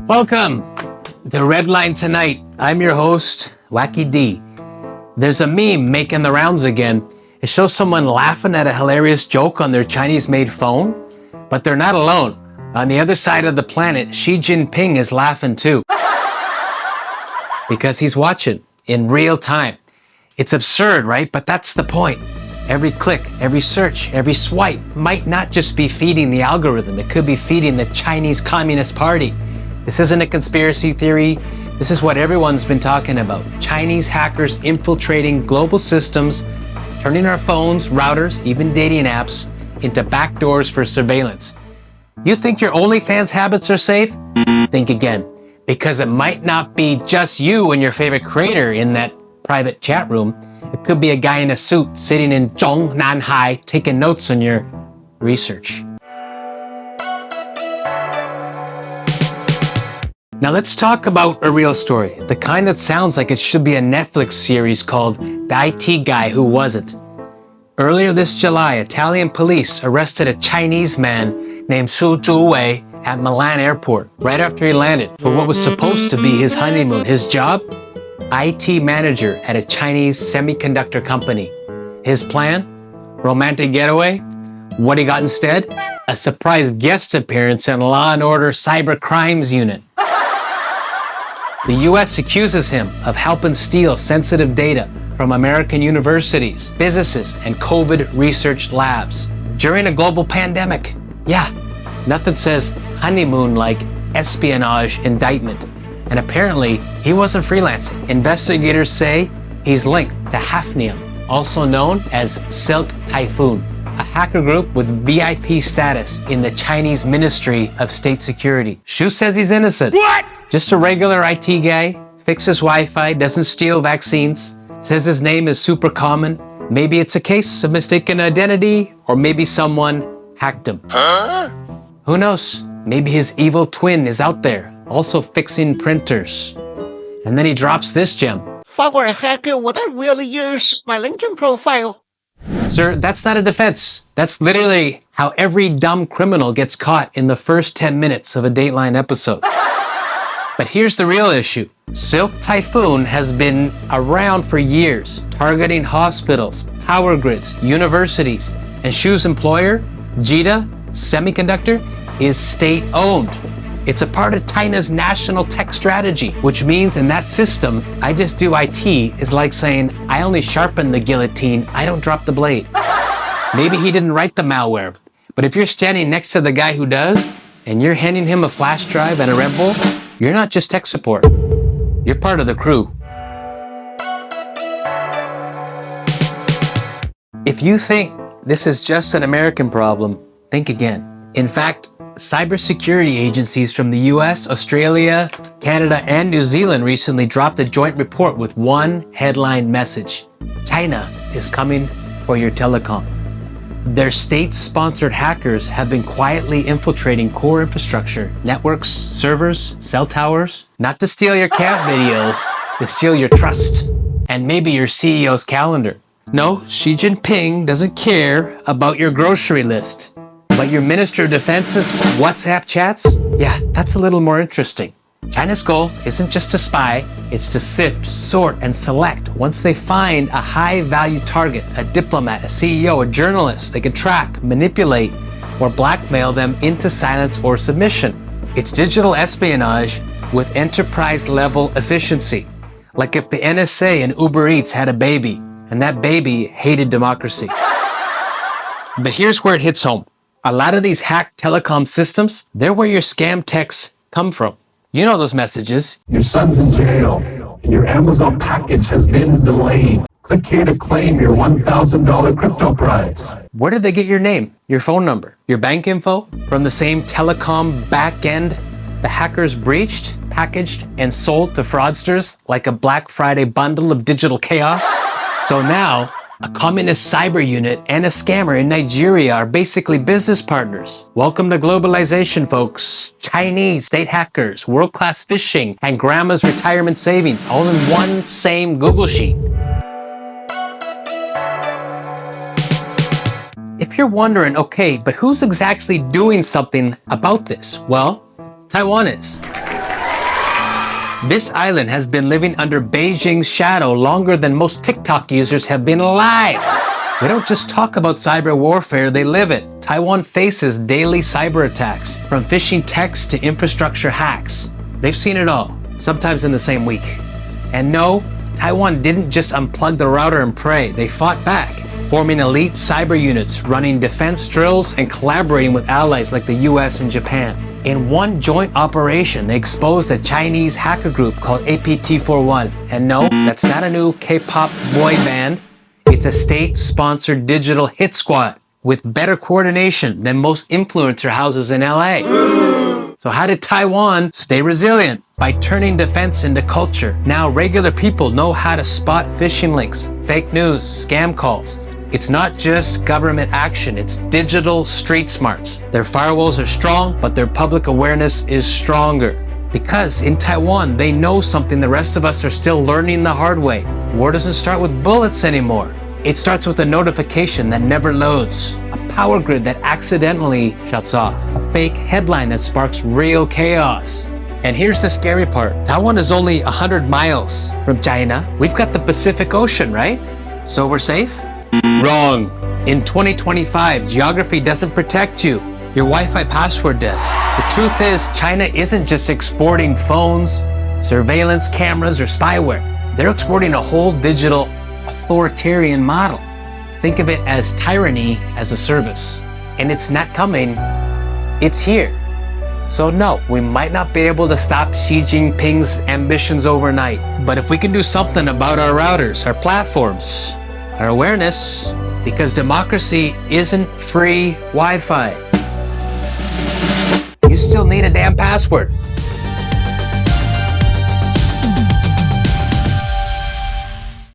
Welcome to Red Line Tonight. I'm your host, Wacky D. There's a meme making the rounds again. It shows someone laughing at a hilarious joke on their Chinese-made phone, but they're not alone. On the other side of the planet, Xi Jinping is laughing too. Because he's watching in real time. It's absurd, right? But that's the point. Every click, every search, every swipe might not just be feeding the algorithm. It could be feeding the Chinese Communist Party. This isn't a conspiracy theory. This is what everyone's been talking about. Chinese hackers infiltrating global systems, turning our phones, routers, even dating apps into backdoors for surveillance. You think your OnlyFans habits are safe? Think again, because it might not be just you and your favorite creator in that private chat room. It could be a guy in a suit sitting in Zhongnanhai taking notes on your research. Now let's talk about a real story, the kind that sounds like it should be a Netflix series called The IT Guy Who Wasn't. Earlier this July, Italian police arrested a Chinese man named Su Zhuwei at Milan airport right after he landed for what was supposed to be his honeymoon. His job? IT manager at a Chinese semiconductor company. His plan? Romantic getaway? What he got instead? A surprise guest appearance in Law and Order Cyber Crimes Unit. The US accuses him of helping steal sensitive data from American universities, businesses, and COVID research labs during a global pandemic. Yeah, nothing says honeymoon like espionage indictment. And apparently, he wasn't freelancing. Investigators say he's linked to Hafnium, also known as Silk Typhoon, a hacker group with VIP status in the Chinese Ministry of State Security. Xu says he's innocent. What? Just a regular IT guy, fixes Wi-Fi, doesn't steal vaccines, says his name is super common. Maybe it's a case of mistaken identity, or maybe someone hacked him. Huh? Who knows? Maybe his evil twin is out there, also fixing printers. And then he drops this gem. If I were a hacker, would I really use my LinkedIn profile? Sir, that's not a defense. That's literally how every dumb criminal gets caught in the first 10 minutes of a Dateline episode. But here's the real issue. Silk Typhoon has been around for years, targeting hospitals, power grids, universities, and Xu's employer, JITA Semiconductor, is state-owned. It's a part of China's national tech strategy, which means in that system, I just do IT is like saying, I only sharpen the guillotine, I don't drop the blade. Maybe he didn't write the malware, but if you're standing next to the guy who does, and you're handing him a flash drive and a Red Bull, you're not just tech support. You're part of the crew. If you think this is just an American problem, think again. In fact, cybersecurity agencies from the US, Australia, Canada, and New Zealand recently dropped a joint report with one headline message. China is coming for your telecom. Their state-sponsored hackers have been quietly infiltrating core infrastructure, networks, servers, cell towers, not to steal your cat videos, to steal your trust, and maybe your CEO's calendar. No, Xi Jinping doesn't care about your grocery list. But your Minister of Defense's WhatsApp chats? Yeah, that's a little more interesting. China's goal isn't just to spy, it's to sift, sort, and select. Once they find a high-value target, a diplomat, a CEO, a journalist, they can track, manipulate, or blackmail them into silence or submission. It's digital espionage with enterprise-level efficiency. Like if the NSA and Uber Eats had a baby, and that baby hated democracy. But here's where it hits home. A lot of these hacked telecom systems, they're where your scam texts come from. You know those messages. Your son's in jail, and your Amazon package has been delayed. Click here to claim your $1,000 crypto prize. Where did they get your name, your phone number, your bank info? From the same telecom back end the hackers breached, packaged, and sold to fraudsters like a Black Friday bundle of digital chaos? So now, a communist cyber unit and a scammer in Nigeria are basically business partners. Welcome to globalization, folks. Chinese state hackers, world-class phishing, and grandma's retirement savings, all in one same Google sheet. If you're wondering, okay, but who's exactly doing something about this? Well, Taiwan is. This island has been living under Beijing's shadow longer than most TikTok users have been alive. They don't just talk about cyber warfare, they live it. Taiwan faces daily cyber attacks, from phishing texts to infrastructure hacks. They've seen it all, sometimes in the same week. And no, Taiwan didn't just unplug the router and pray, they fought back, forming elite cyber units, running defense drills, and collaborating with allies like the US and Japan. In one joint operation, they exposed a Chinese hacker group called APT41. And no, that's not a new K-pop boy band. It's a state-sponsored digital hit squad with better coordination than most influencer houses in LA. So how did Taiwan stay resilient? By turning defense into culture. Now regular people know how to spot phishing links, fake news, scam calls. It's not just government action, it's digital street smarts. Their firewalls are strong, but their public awareness is stronger. Because in Taiwan, they know something the rest of us are still learning the hard way. War doesn't start with bullets anymore. It starts with a notification that never loads, a power grid that accidentally shuts off, a fake headline that sparks real chaos. And here's the scary part. Taiwan is only 100 miles from China. We've got the Pacific Ocean, right? So we're safe? Wrong. In 2025, geography doesn't protect you. Your Wi-Fi password does. The truth is, China isn't just exporting phones, surveillance cameras, or spyware. They're exporting a whole digital authoritarian model. Think of it as tyranny as a service. And it's not coming, it's here. So no, we might not be able to stop Xi Jinping's ambitions overnight. But if we can do something about our routers, our platforms, our awareness, because democracy isn't free Wi-Fi. You still need a damn password.